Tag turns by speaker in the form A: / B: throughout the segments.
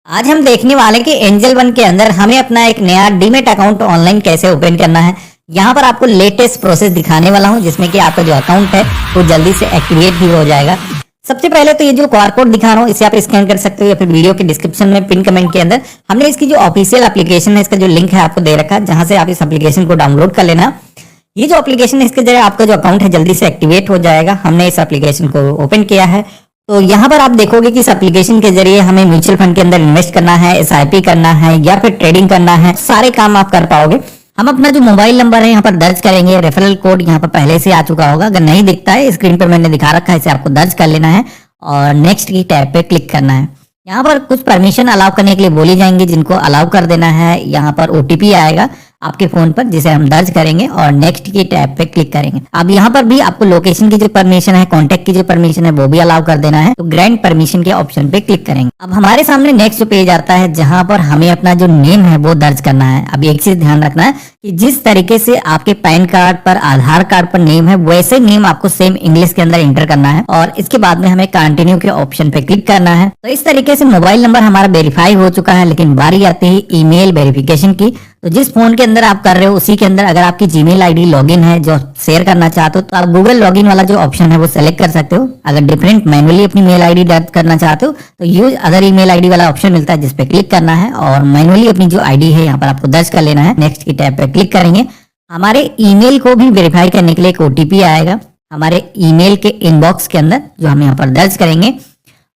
A: आज हम देखने वाले कि एंजल वन के अंदर हमें अपना एक नया डीमेट अकाउंट ऑनलाइन कैसे ओपन करना है। यहाँ पर आपको लेटेस्ट प्रोसेस दिखाने वाला हूँ जिसमें कि आपका जो अकाउंट है वो जल्दी से एक्टिवेट भी हो जाएगा। सबसे पहले तो ये जो क्यूआर कोड दिखा रहा हूँ इसे आप स्कैन कर सकते हो या फिर वीडियो के डिस्क्रिप्शन में पिन कमेंट के अंदर हमने इसकी जो ऑफिशियल एप्लीकेशन है इसका जो लिंक है आपको दे रखा है, जहां से आप इस एप्लीकेशन को डाउनलोड कर लेना। ये जो एप्लीकेशन है इसके जरिए आपका जो अकाउंट है जल्दी से एक्टिवेट हो जाएगा। हमने इस एप्लीकेशन को ओपन किया है तो यहाँ पर आप देखोगे कि इस एप्लीकेशन के जरिए हमें म्यूचुअल फंड के अंदर इन्वेस्ट करना है, एसआईपी करना है या फिर ट्रेडिंग करना है, सारे काम आप कर पाओगे। हम अपना जो मोबाइल नंबर है यहाँ पर दर्ज करेंगे। रेफरल कोड यहाँ पर पहले से आ चुका होगा, अगर नहीं दिखता है स्क्रीन पर मैंने दिखा रखा है, इसे आपको दर्ज कर लेना है और नेक्स्ट की टैब पे क्लिक करना है। यहाँ पर कुछ परमिशन अलाउ करने के लिए बोली जाएंगी, जिनको अलाउ कर देना है। यहाँ पर ओटीपी आएगा आपके फोन पर जिसे हम दर्ज करेंगे और नेक्स्ट की टैब पे क्लिक करेंगे। अब यहाँ पर भी आपको लोकेशन की जो परमिशन है, कॉन्टेक्ट की जो परमिशन है वो भी अलाउ कर देना है। तो ग्रैंड परमिशन के ऑप्शन पे क्लिक करेंगे। अब हमारे सामने नेक्स्ट जो पेज आता है जहाँ पर हमें अपना जो नेम है वो दर्ज करना है। अब एक चीज ध्यान रखना है कि जिस तरीके से आपके पैन कार्ड पर, आधार कार्ड पर नेम है वैसे नेम आपको सेम इंग्लिश के अंदर एंटर करना है और इसके बाद में हमें कंटिन्यू के ऑप्शन पे क्लिक करना है। तो इस तरीके से मोबाइल नंबर हमारा वेरीफाई हो चुका है, लेकिन बारी आती है ईमेल वेरिफिकेशन की। तो जिस फोन के अंदर आप कर रहे हो उसी के अंदर अगर आपकी जीमेल आईडी लॉगिन है जो शेयर करना चाहते हो तो आप गूगल लॉगिन वाला जो ऑप्शन है वो सेलेक्ट कर सकते हो। अगर डिफरेंट मैनुअली अपनी मेल आईडी दर्ज करना चाहते हो तो यूज अदर ईमेल आईडी वाला ऑप्शन मिलता है जिस पे क्लिक करना है और मैनुअली अपनी जो आईडी है यहाँ पर आपको दर्ज कर लेना है। नेक्स्ट की टैब पे क्लिक करेंगे। हमारे ईमेल को भी वेरीफाई करने के लिए एक ओटीपी आएगा हमारे ईमेल के इनबॉक्स के अंदर, जो हम यहाँ पर दर्ज करेंगे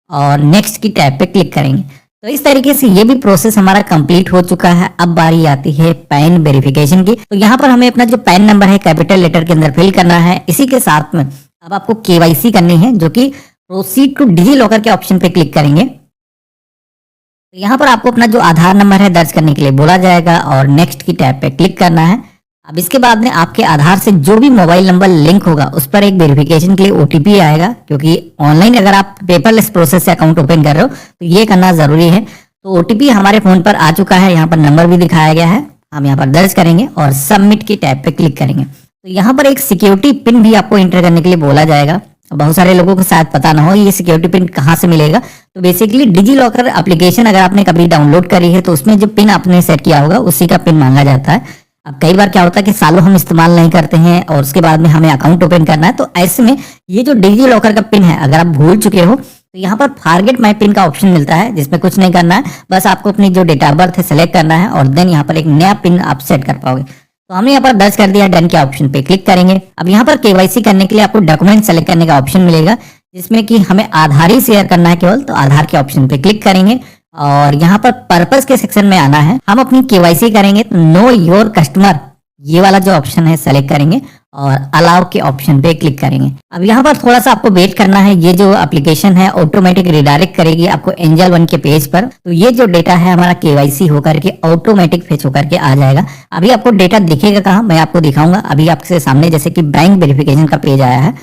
A: और नेक्स्ट की टैब पे क्लिक करेंगे। तो इस तरीके से ये भी प्रोसेस हमारा कंप्लीट हो चुका है। अब बारी आती है पैन वेरिफिकेशन की। तो यहाँ पर हमें अपना जो पैन नंबर है कैपिटल लेटर के अंदर फिल करना है। इसी के साथ में अब आपको केवाईसी करनी है, जो कि प्रोसीड टू डिजी लॉकर के ऑप्शन पे क्लिक करेंगे। तो यहाँ पर आपको अपना जो आधार नंबर है दर्ज करने के लिए बोला जाएगा और नेक्स्ट की टैब पे क्लिक करना है। अब इसके बाद में आपके आधार से जो भी मोबाइल नंबर लिंक होगा उस पर एक वेरिफिकेशन के लिए ओटीपी आएगा, क्योंकि ऑनलाइन अगर आप पेपरलेस प्रोसेस से अकाउंट ओपन कर रहे हो तो ये करना जरूरी है। तो ओटीपी हमारे फोन पर आ चुका है, यहाँ पर नंबर भी दिखाया गया है, हम यहाँ पर दर्ज करेंगे और सबमिट की टैब पे क्लिक करेंगे। तो यहाँ पर एक सिक्योरिटी पिन भी आपको एंटर करने के लिए बोला जाएगा। बहुत सारे लोगों को शायद पता ना हो ये सिक्योरिटी पिन कहाँ से मिलेगा। तो बेसिकली डिजी लॉकर एप्लीकेशन अगर आपने कभी डाउनलोड करी है तो उसमें जो पिन आपने सेट किया होगा उसी का पिन मांगा जाता है। अब कई बार क्या होता है कि सालों हम इस्तेमाल नहीं करते हैं और उसके बाद में हमें अकाउंट ओपन करना है, तो ऐसे में ये जो डिजी लॉकर का पिन है अगर आप भूल चुके हो तो यहाँ पर फॉरगेट माय पिन का ऑप्शन मिलता है, जिसमें कुछ नहीं करना है, बस आपको अपनी जो डेट ऑफ बर्थ है सेलेक्ट करना है और देन यहाँ पर एक नया पिन आप सेट कर पाओगे। तो हमने यहाँ पर दर्ज कर दिया, डन के ऑप्शन पे क्लिक करेंगे। अब यहाँ पर केवाईसी करने के लिए आपको डॉक्यूमेंट सेलेक्ट करने का ऑप्शन मिलेगा, जिसमें कि हमें आधार ही शेयर करना है केवल। तो आधार के ऑप्शन पे क्लिक करेंगे और यहाँ पर पर्पस के सेक्शन में आना है। हम अपनी केवाईसी करेंगे तो नो योर कस्टमर ये वाला जो ऑप्शन है सेलेक्ट करेंगे और अलाउ के ऑप्शन पे क्लिक करेंगे। अब यहाँ पर थोड़ा सा आपको वेट करना है। ये जो एप्लीकेशन है ऑटोमेटिक रिडायरेक्ट करेगी आपको एंजल वन के पेज पर। तो ये जो डेटा है हमारा केवाईसी होकर के ऑटोमेटिक फेच होकर के आ जाएगा। अभी आपको डेटा दिखेगा कहाँ, मैं आपको दिखाऊंगा। अभी आपके सामने जैसे कि बैंक वेरिफिकेशन का पेज आया है,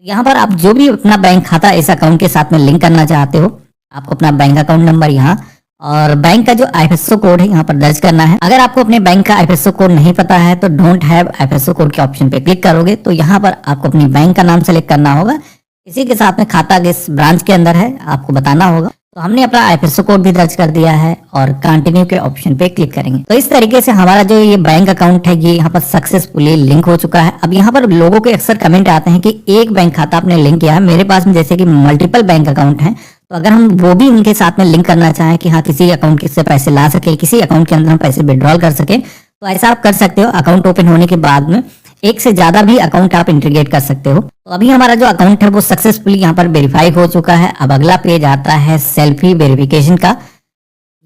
A: यहाँ पर आप जो भी अपना बैंक खाता इस अकाउंट के साथ में लिंक करना चाहते हो, आपको अपना बैंक अकाउंट नंबर यहाँ और बैंक का जो आईएफएसओ कोड है यहाँ पर दर्ज करना है। अगर आपको अपने बैंक का आईएफएसओ कोड नहीं पता है तो डोंट हैव आईएफएसओ कोड के ऑप्शन पे क्लिक करोगे तो यहाँ पर आपको अपनी बैंक का नाम सेलेक्ट करना होगा। इसी के साथ में खाता किस ब्रांच के अंदर है आपको बताना होगा। तो हमने अपना आईएफएसओ कोड भी दर्ज कर दिया है और कंटिन्यू के ऑप्शन पे क्लिक करेंगे। तो इस तरीके से हमारा जो ये बैंक अकाउंट है ये यहाँ पर सक्सेसफुली लिंक हो चुका है। अब यहाँ पर लोगों के अक्सर कमेंट आते हैं कि एक बैंक खाता आपने लिंक किया है, मेरे पास में जैसे कि मल्टीपल बैंक अकाउंट है, तो अगर हम वो भी उनके साथ में लिंक करना चाहें कि हाँ किसी अकाउंट से पैसे ला सके, किसी अकाउंट के अंदर हम पैसे विड्रॉल कर सके, तो ऐसा आप कर सकते हो। अकाउंट ओपन होने के बाद में एक से ज्यादा भी अकाउंट आप इंटीग्रेट कर सकते हो। तो अभी हमारा जो अकाउंट है वो सक्सेसफुली यहाँ पर वेरीफाई हो चुका है। अब अगला पेज आता है सेल्फी वेरिफिकेशन का।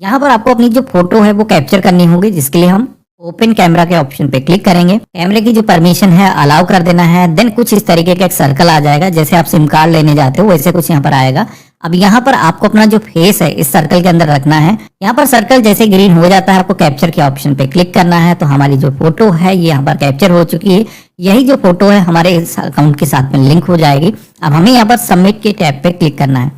A: यहाँ पर आपको अपनी जो फोटो है वो कैप्चर करनी होगी, जिसके लिए हम ओपन कैमरा के ऑप्शन पे क्लिक करेंगे। कैमरे की जो परमिशन है अलाउ कर देना है। देन कुछ इस तरीके का एक सर्कल आ जाएगा, जैसे आप सिम कार्ड लेने जाते हो वैसे कुछ यहाँ पर आएगा। अब यहाँ पर आपको अपना जो फेस है इस सर्कल के अंदर रखना है। यहाँ पर सर्कल जैसे ग्रीन हो जाता है आपको कैप्चर के ऑप्शन पे क्लिक करना है। तो हमारी जो फोटो है ये यहाँ पर कैप्चर हो चुकी है। यही जो फोटो है हमारे इस अकाउंट के साथ में लिंक हो जाएगी। अब हमें यहाँ पर सबमिट के टैब पे क्लिक करना है।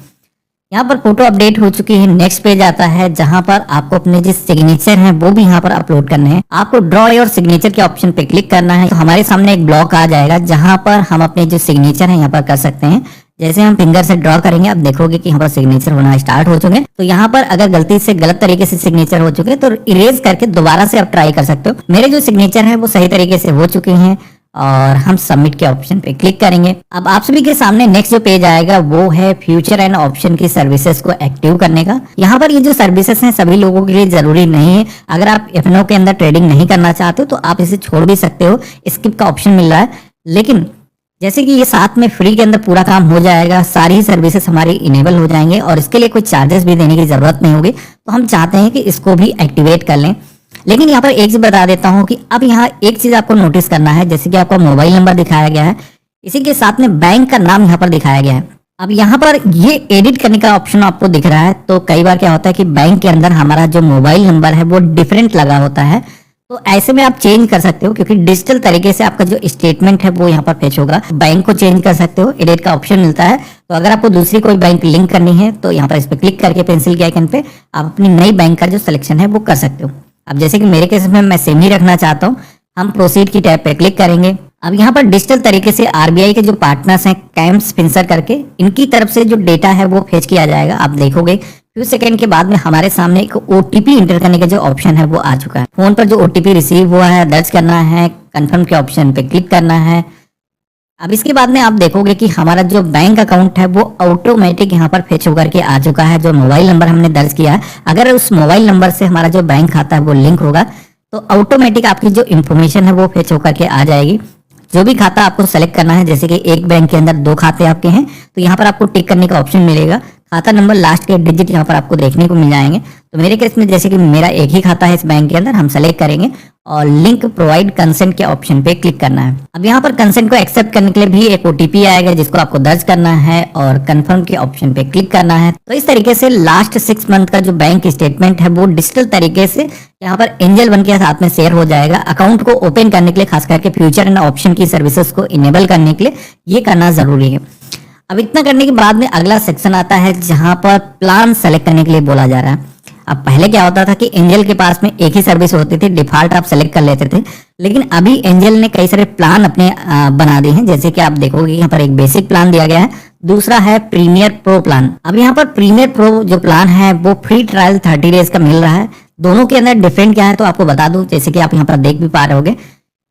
A: यहाँ पर फोटो अपडेट हो चुकी है। नेक्स्ट पेज आता है जहां पर आपको अपने जो सिग्नेचर हैं वो भी यहाँ पर अपलोड करने हैं। आपको ड्रॉ योर सिग्नेचर के ऑप्शन पे क्लिक करना है। तो हमारे सामने एक ब्लॉक आ जाएगा जहां पर हम अपने जो सिग्नेचर है यहाँ पर कर सकते हैं। जैसे हम फिंगर से ड्रॉ करेंगे आप देखोगे कि यहाँ पर सिग्नेचर होना स्टार्ट हो चुके हैं। तो यहाँ पर अगर गलती से गलत तरीके से सिग्नेचर हो चुके हैं तो इरेज करके दोबारा से आप ट्राई कर सकते हो। मेरे जो सिग्नेचर है वो सही तरीके से हो चुके हैं और हम सबमिट के ऑप्शन पे क्लिक करेंगे। अब आप सभी के सामने नेक्स्ट जो पेज आएगा वो है फ्यूचर एंड ऑप्शन की सर्विसेज को एक्टिव करने का। यहाँ पर ये जो सर्विसेज हैं सभी लोगों के लिए जरूरी नहीं है। अगर आप एफएनओ के अंदर ट्रेडिंग नहीं करना चाहते हो तो आप इसे छोड़ भी सकते हो, स्किप का ऑप्शन मिल रहा है। लेकिन जैसे कि ये साथ में फ्री के अंदर पूरा काम हो जाएगा, सारी ही सर्विसेज हमारी इनेबल हो जाएंगे और इसके लिए कोई चार्जेस भी देने की जरूरत नहीं होगी। तो हम चाहते हैं कि इसको भी एक्टिवेट कर लें। लेकिन यहाँ पर एक चीज बता देता हूँ कि अब यहाँ एक चीज आपको नोटिस करना है, जैसे कि आपका मोबाइल नंबर दिखाया गया है, इसी के साथ में बैंक का नाम यहाँ पर दिखाया गया है। अब यहाँ पर ये एडिट करने का ऑप्शन आपको दिख रहा है। तो कई बार क्या होता है कि बैंक के अंदर हमारा जो मोबाइल नंबर है वो डिफरेंट लगा होता है, तो ऐसे में आप चेंज कर सकते हो क्योंकि डिजिटल तरीके से आपका जो स्टेटमेंट है वो यहाँ पर फेच होगा। बैंक को चेंज कर सकते हो, एडिट का ऑप्शन मिलता है। तो अगर आपको दूसरी कोई बैंक लिंक करनी है तो यहाँ पर इस पर क्लिक करके पेंसिल के आइकन पे आप अपनी नई बैंक का जो सिलेक्शन है वो कर सकते हो। अब जैसे कि मेरे केस में मैं सेम ही रखना चाहता हूँ, हम प्रोसीड की टैब पे क्लिक करेंगे। अब यहाँ पर डिजिटल तरीके से आरबीआई के जो पार्टनर्स हैं कैम्स फिंसर करके, इनकी तरफ से जो डेटा है वो फेच किया जाएगा। आप देखोगे फ्यू सेकंड के बाद में हमारे सामने एक ओटीपी इंटर करने का जो ऑप्शन है वो आ चुका है। फोन पर जो ओटीपी रिसीव हुआ है दर्ज करना है, कंफर्म के ऑप्शन पे क्लिक करना है। अब इसके बाद में आप देखोगे कि हमारा जो बैंक अकाउंट है वो ऑटोमेटिक यहाँ पर फेच होकर के आ चुका है। जो मोबाइल नंबर हमने दर्ज किया है, अगर उस मोबाइल नंबर से हमारा जो बैंक खाता है वो लिंक होगा तो ऑटोमेटिक आपकी जो इन्फॉर्मेशन है वो फेच होकर के आ जाएगी। जो भी खाता आपको सेलेक्ट करना है, जैसे कि एक बैंक के अंदर 2 खाते आपके हैं तो यहाँ पर आपको टिक करने का ऑप्शन मिलेगा। खाता नंबर लास्ट के डिजिट यहाँ पर आपको देखने को मिल जाएंगे। तो मेरे केस में जैसे कि मेरा एक ही खाता है इस बैंक के अंदर, हम सेलेक्ट करेंगे और लिंक प्रोवाइड कंसेंट के ऑप्शन पे क्लिक करना है। अब यहाँ पर कंसेंट को एक्सेप्ट करने के लिए भी एक ओटीपी आएगा जिसको आपको दर्ज करना है और कंफर्म के ऑप्शन पे क्लिक करना है। तो इस तरीके से लास्ट 6 मंथ का जो बैंक स्टेटमेंट है वो डिजिटल तरीके से यहाँ पर एंजल वन के साथ में शेयर हो जाएगा। अकाउंट को ओपन करने के लिए, खास करके फ्यूचर एंड ऑप्शन की सर्विसेज को इनेबल करने के लिए ये करना जरूरी है। अब इतना करने के बाद में अगला सेक्शन आता है जहां पर प्लान सेलेक्ट करने के लिए बोला जा रहा है। अब पहले क्या होता था कि एंजल के पास में एक ही सर्विस होती थी, डिफॉल्ट आप सेलेक्ट कर लेते थे। लेकिन अभी एंजल ने कई सारे प्लान अपने बना दिए हैं, जैसे कि आप देखोगे यहाँ पर एक बेसिक प्लान दिया गया है, दूसरा है प्रीमियर प्रो प्लान। अब यहाँ पर प्रीमियर प्रो जो प्लान है वो फ्री ट्रायल 30 डेज का मिल रहा है। दोनों के अंदर डिफरेंट क्या है तो आपको बता दूं, जैसे कि आप यहाँ पर देख भी पा रहे होगे।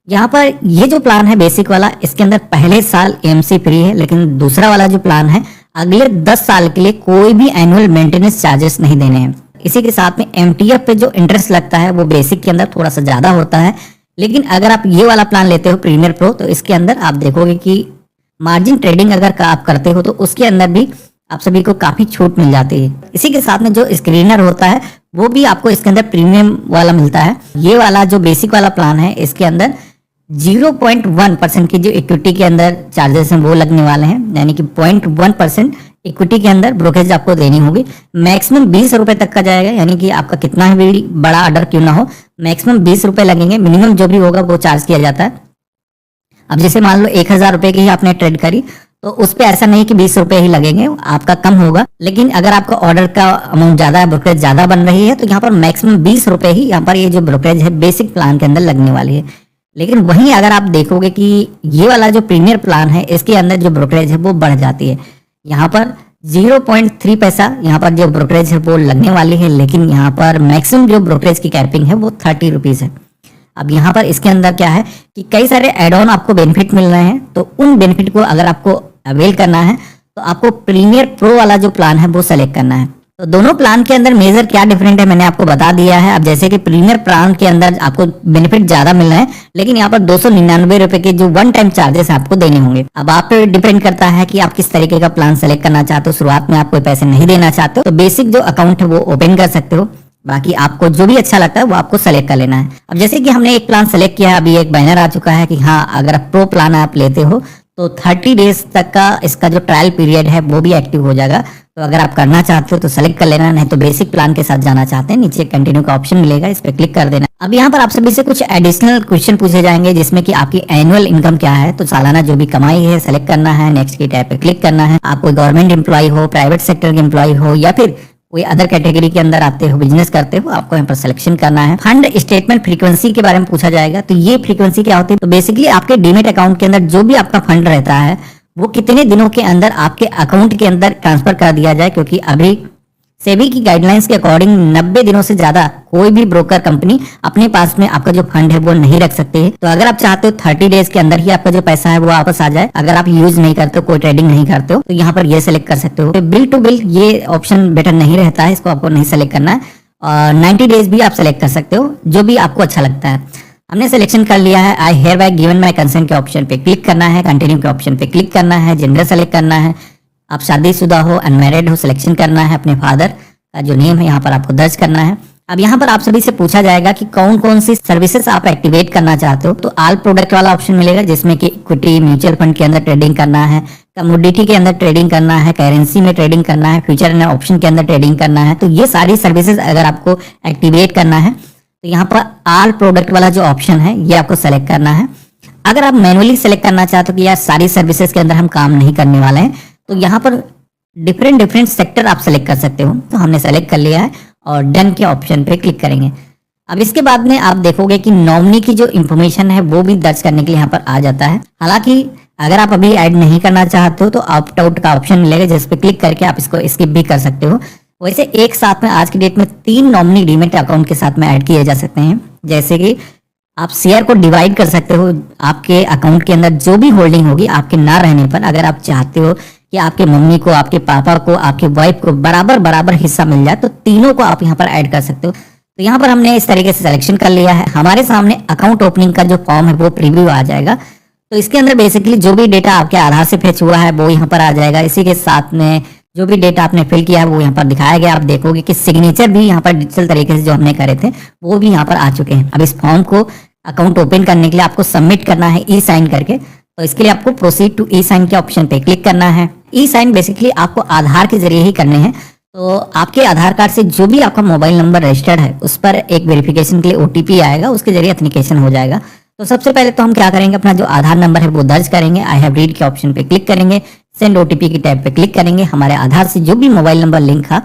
A: यहाँ पर ये जो प्लान है बेसिक वाला, इसके अंदर पहले साल एमसी फ्री है, लेकिन दूसरा वाला जो प्लान है अगले 10 साल के लिए कोई भी एनुअल मेंटेनेंस चार्जेस नहीं देने हैं। इसी के साथ में एमटीएफ पे जो इंटरेस्ट लगता है वो बेसिक के अंदर थोड़ा सा ज्यादा होता है। लेकिन अगर आप ये वाला प्लान लेते हो प्रीमियर प्रो तो इसके अंदर आप देखोगे कि मार्जिन ट्रेडिंग अगर आप करते हो तो उसके अंदर भी आप सभी को काफी छूट मिल जाती है। इसी के साथ में जो स्क्रीनर होता है वो भी आपको इसके अंदर प्रीमियम वाला मिलता है। ये वाला जो बेसिक वाला प्लान है इसके अंदर 0.1% की जो इक्विटी के अंदर चार्जेस हैं वो लगने वाले हैं, यानी कि 0.1% इक्विटी के अंदर ब्रोकरेज आपको देनी होगी। मैक्सिमम 20 रुपए तक का जाएगा, यानी कि आपका कितना भी बड़ा ऑर्डर क्यों ना हो मैक्सिमम 20 रुपए लगेंगे। मिनिमम जो भी होगा वो चार्ज किया जाता है। अब जैसे मान लो 1000 रुपए की ही आपने ट्रेड करी तो उस पर ऐसा नहीं कि 20 रुपए ही लगेंगे, आपका कम होगा। लेकिन अगर आपका ऑर्डर का अमाउंट ज्यादा है, ब्रोकरेज ज्यादा बन रही है तो यहाँ पर मैक्सिमम 20 रुपए ही यहाँ पर ये जो ब्रोकरेज है बेसिक प्लान के अंदर लगने वाली है। लेकिन वहीं अगर आप देखोगे कि ये वाला जो प्रीमियर प्लान है इसके अंदर जो ब्रोकरेज है वो बढ़ जाती है। यहाँ पर 0.3 पैसा यहाँ पर जो ब्रोकरेज है वो लगने वाली है, लेकिन यहाँ पर मैक्सिमम जो ब्रोकरेज की कैपिंग है वो 30 रुपीज है। अब यहाँ पर इसके अंदर क्या है कि कई सारे एड ऑन आपको बेनिफिट मिल रहे हैं, तो उन बेनिफिट को अगर आपको अवेल करना है तो आपको प्रीमियर प्रो वाला जो प्लान है वो सेलेक्ट करना है। तो दोनों प्लान के अंदर मेजर क्या डिफरेंट है मैंने आपको बता दिया है। अब जैसे कि प्रीमियर प्लान के अंदर आपको बेनिफिट ज्यादा मिल रहे हैं, लेकिन यहाँ पर 299 रुपए के जो वन टाइम चार्जेस आपको देने होंगे। अब आप पे डिपेंड करता है कि आप किस तरीके का प्लान सेलेक्ट करना चाहते हो। शुरुआत में आप कोई पैसे नहीं देना चाहते हो तो बेसिक जो अकाउंट है वो ओपन कर सकते हो, बाकी आपको जो भी अच्छा लगता है वो आपको सेलेक्ट कर लेना है। अब जैसे कि हमने एक प्लान सेलेक्ट किया, अभी एक बैनर आ चुका है कि हाँ अगर आप प्रो प्लान आप लेते हो तो 30 डेज तक का इसका जो ट्रायल पीरियड है वो भी एक्टिव हो जाएगा। तो अगर आप करना चाहते हो तो सेलेक्ट कर लेना, नहीं तो बेसिक प्लान के साथ जाना चाहते हैं नीचे कंटिन्यू का ऑप्शन मिलेगा, इस पर क्लिक कर देना। अब यहाँ पर आप सभी से कुछ एडिशनल क्वेश्चन पूछे जाएंगे जिसमें कि आपकी एनुअल इनकम क्या है, तो सालाना जो भी कमाई है सेलेक्ट करना है, नेक्स्ट की टैब पे क्लिक करना है। आप कोई गवर्नमेंट एम्प्लॉय हो, प्राइवेट सेक्टर के एम्प्लॉय हो या फिर कोई अदर कैटेगरी के अंदर आते हो, बिजनेस करते हो, आपको यहाँ पर सिलेक्शन करना है। फंड स्टेटमेंट फ्रीक्वेंसी के बारे में पूछा जाएगा, तो ये फ्रीक्वेंसी क्या होती है, तो बेसिकली आपके डीमेट अकाउंट के अंदर जो भी आपका फंड रहता है वो कितने दिनों के अंदर आपके अकाउंट के अंदर ट्रांसफर कर दिया जाए, क्योंकि अभी सेबी की गाइडलाइंस के अकॉर्डिंग 90 दिनों से ज्यादा कोई भी ब्रोकर कंपनी अपने पास में आपका जो फंड है वो नहीं रख सकते है। तो अगर आप चाहते हो 30 डेज के अंदर ही आपका जो पैसा है वो वापस आ जाए, अगर आप यूज नहीं करते हो, कोई ट्रेडिंग नहीं करते हो, तो यहाँ पर ये सिलेक्ट कर सकते हो। बिल टू बिल ये ऑप्शन बेटर नहीं रहता है, इसको आपको नहीं सेलेक्ट करना है। और 90 डेज भी आप सेलेक्ट कर सकते हो, जो भी आपको अच्छा लगता है। हमने सिलेक्शन कर लिया है। I hereby given my consent के ऑप्शन पे क्लिक करना है, कंटिन्यू के ऑप्शन पे क्लिक करना है, जेंडर सेलेक्ट करना है, आप शादीशुदा हो अनमैरिड हो सिलेक्शन करना है, अपने फादर का जो नेम है यहाँ पर आपको दर्ज करना है। अब यहाँ पर आप सभी से पूछा जाएगा कि कौन कौन सी सर्विसेज आप एक्टिवेट करना चाहते हो। तो ऑल प्रोडक्ट वाला ऑप्शन मिलेगा, जिसमें कि इक्विटी म्यूचुअल फंड के अंदर ट्रेडिंग करना है, कमोडिटी के अंदर ट्रेडिंग करना है, करेंसी में ट्रेडिंग करना है, फ्यूचर एंड ऑप्शन के अंदर ट्रेडिंग करना है। तो ये सारी सर्विसेज अगर आपको एक्टिवेट करना है तो यहाँ पर ऑल प्रोडक्ट वाला जो ऑप्शन है ये आपको सेलेक्ट करना है। अगर आप मैनुअली सेलेक्ट करना चाहते हो कि यार सारी सर्विसेज के अंदर हम काम नहीं करने वाले हैं, तो यहाँ पर डिफरेंट सेक्टर आप सेलेक्ट कर सकते हो। तो हमने सेलेक्ट कर लिया है और डन के ऑप्शन पे क्लिक करेंगे। अब इसके बाद में आप देखोगे कि नॉमिनी की जो इन्फॉर्मेशन है वो भी दर्ज करने के लिए यहाँ पर आ जाता है। हालांकि अगर आप अभी ऐड नहीं करना चाहते हो तो ऑप्ट आउट का ऑप्शन मिलेगा, जिस पे क्लिक करके आप इसको स्किप भी कर सकते हो। वैसे एक साथ में आज की डेट में 3 नॉमिनी डीमेट अकाउंट के साथ में ऐड किए जा सकते हैं। जैसे कि आप शेयर को डिवाइड कर सकते हो, आपके अकाउंट के अंदर जो भी होल्डिंग होगी आपके ना रहने पर, अगर आप चाहते हो कि आपके मम्मी को, आपके पापा को, आपके वाइफ को बराबर बराबर हिस्सा मिल जाए, तो तीनों को आप यहाँ पर ऐड कर सकते हो। तो यहाँ पर हमने इस तरीके से सिलेक्शन कर लिया है। हमारे सामने अकाउंट ओपनिंग का जो फॉर्म है वो प्रीव्यू आ जाएगा। तो इसके अंदर बेसिकली जो भी डेटा आपके आधार से फेच हुआ है वो यहाँ पर आ जाएगा। इसी के साथ में जो भी डेटा आपने फिल किया है वो यहाँ पर दिखाया गया। आप देखोगे कि सिग्नेचर भी यहाँ पर डिजिटल तरीके से जो हमने करे थे वो भी यहाँ पर आ चुके हैं। अब इस फॉर्म को अकाउंट ओपन करने के लिए आपको सबमिट करना है ई साइन करके। तो इसके लिए आपको प्रोसीड टू ई साइन के ऑप्शन पे क्लिक करना है। ई साइन बेसिकली आपको आधार के जरिए ही करने हैं। तो आपके आधार कार्ड से जो भी आपका मोबाइल नंबर रजिस्टर्ड है उस पर एक वेरिफिकेशन के लिए ओटीपी आएगा, उसके जरिए एथेंटिकेशन हो जाएगा। तो सबसे पहले तो हम क्या करेंगे, अपना जो आधार नंबर है वो दर्ज करेंगे। आई हैव रीड के ऑप्शन पे क्लिक करेंगे, सेंड ओटीपी की टैब पे क्लिक करेंगे। हमारे आधार से जो भी मोबाइल नंबर लिंक था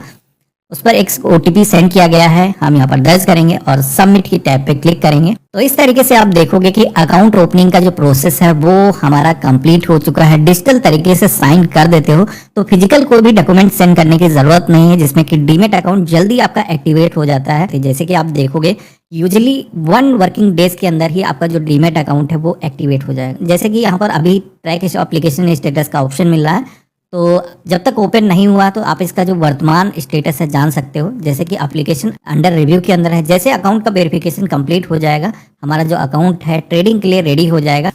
A: उस पर एक ओटीपी सेंड किया गया है, हम यहाँ पर दर्ज करेंगे और सबमिट की टैब पे क्लिक करेंगे। तो इस तरीके से आप देखोगे कि अकाउंट ओपनिंग का जो प्रोसेस है वो हमारा कंप्लीट हो चुका है। डिजिटल तरीके से साइन कर देते हो तो फिजिकल कोई भी डॉक्यूमेंट सेंड करने की जरूरत नहीं है, जिसमें कि डीमेट अकाउंट जल्दी आपका एक्टिवेट हो जाता है। तो जैसे कि आप देखोगे यूजुअली 1 वर्किंग डेज के अंदर ही आपका जो डीमेट अकाउंट है वो एक्टिवेट हो जाएगा। जैसे कि यहाँ पर अभी ट्रैक एप्लीकेशन स्टेटस का ऑप्शन मिल रहा है, तो जब तक ओपन नहीं हुआ तो आप इसका जो वर्तमान स्टेटस है जान सकते हो। जैसे कि एप्लीकेशन अंडर रिव्यू के अंदर है। जैसे अकाउंट का वेरिफिकेशन कंप्लीट हो जाएगा, हमारा जो अकाउंट है ट्रेडिंग के लिए रेडी हो जाएगा।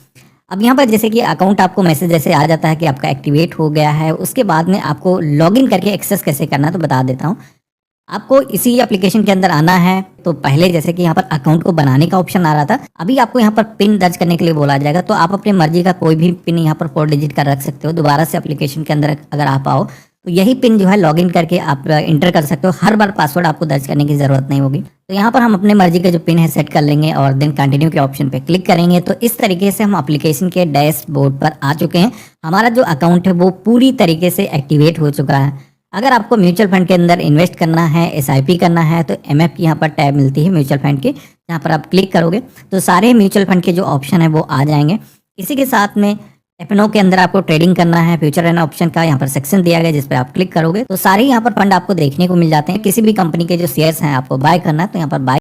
A: अब यहाँ पर जैसे कि अकाउंट आपको मैसेज जैसे आ जाता है कि आपका एक्टिवेट हो गया है, उसके बाद में आपको लॉगिन करके एक्सेस कैसे करना है तो बता देता हूँ। आपको इसी एप्लीकेशन के अंदर आना है। तो पहले जैसे कि यहाँ पर अकाउंट को बनाने का ऑप्शन आ रहा था, अभी आपको यहाँ पर पिन दर्ज करने के लिए बोला जाएगा। तो आप अपनी मर्जी का कोई भी पिन यहाँ पर 4 डिजिट का रख सकते हो। दोबारा से एप्लीकेशन के अंदर अगर आप आओ तो यही पिन जो है लॉगिन करके आप इंटर कर सकते हो। हर बार पासवर्ड आपको दर्ज करने की जरूरत नहीं होगी। तो यहाँ पर हम अपने मर्जी का जो पिन है सेट कर लेंगे और देन कंटिन्यू के ऑप्शन पे क्लिक करेंगे। तो इस तरीके से हम एप्लीकेशन के डैशबोर्ड पर आ चुके हैं। हमारा जो अकाउंट है वो पूरी तरीके से एक्टिवेट हो चुका है। अगर आपको म्यूचुअल फंड के अंदर इन्वेस्ट करना है, एसआईपी करना है, तो एमएफ की यहाँ पर टैब मिलती है म्यूचुअल फंड की, यहाँ पर आप क्लिक करोगे तो सारे म्यूचुअल फंड के जो ऑप्शन है वो आ जाएंगे। इसी के साथ में एफएनओ के अंदर आपको ट्रेडिंग करना है, फ्यूचर एंड ऑप्शन का यहाँ पर सेक्शन दिया गया जिस पर आप क्लिक करोगे तो सारे यहाँ पर फंड आपको देखने को मिल जाते हैं। किसी भी कंपनी के जो शेयर्स हैं आपको बाय करना है तो यहाँ पर बाय